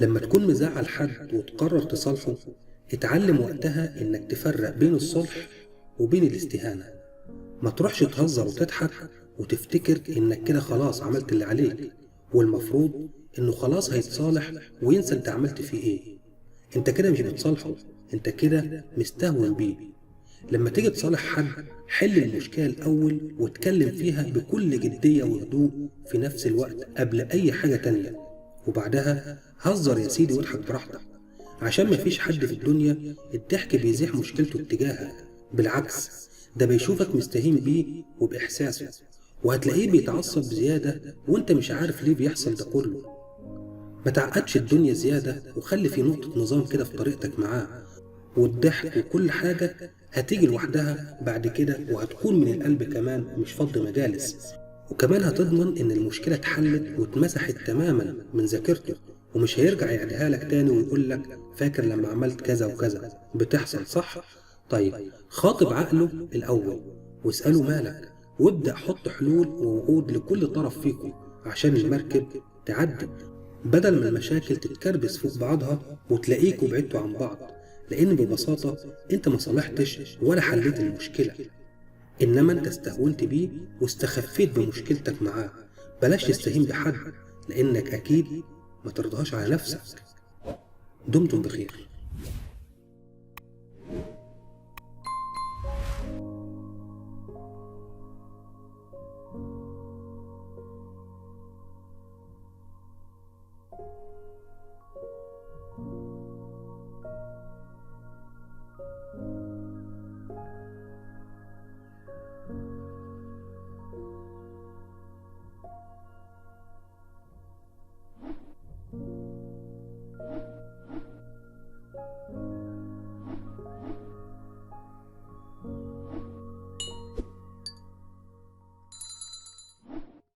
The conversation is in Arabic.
لما تكون مزعل حد وتقرر تصالحه، اتعلم وقتها انك تفرق بين الصلح وبين الاستهانة. ما تروحش تهزر وتضحك وتفتكر انك كده خلاص عملت اللي عليك، والمفروض انه خلاص هيتصالح وينسى انت عملت فيه ايه. انت كده مش بتصالحه، انت كده مستهون بيه. لما تيجي تصالح حد، حل المشكلة الأول واتكلم فيها بكل جدية وهدوء في نفس الوقت قبل أي حاجة تانية، وبعدها هزر يا سيدي واضحك براحتك، عشان مفيش حد في الدنيا الضحك بيزيح مشكلته اتجاهك. بالعكس، ده بيشوفك مستهين بيه وبإحساسه، وهتلاقيه بيتعصب بزيادة وانت مش عارف ليه بيحصل ده كله. ما تعقدش الدنيا زيادة، وخلي في نقطة نظام كده في طريقتك معاه، والضحك وكل حاجة هتيجي لوحدها بعد كده، وهتكون من القلب كمان مش فض مجالس. وكمان هتضمن ان المشكلة اتحلت واتمسحت تماما من ذاكرته، ومش هيرجع يعيدها لك تاني ويقول لك فاكر لما عملت كذا وكذا. بتحصل صح؟ طيب خاطب عقله الأول واسأله مالك، وابدأ حط حلول ووعود لكل طرف فيكم عشان المركب تعدي، بدل ما المشاكل تتكربس فوق بعضها وتلاقيكوا بعدتوا عن بعض. لأن ببساطة انت ما صلحتش ولا حليت المشكلة، إنما انت استهونت بيه واستخفيت بمشكلتك معاه. بلاش تستهين بحد، لأنك أكيد ما ترضاش على نفسك. دمتم بخير.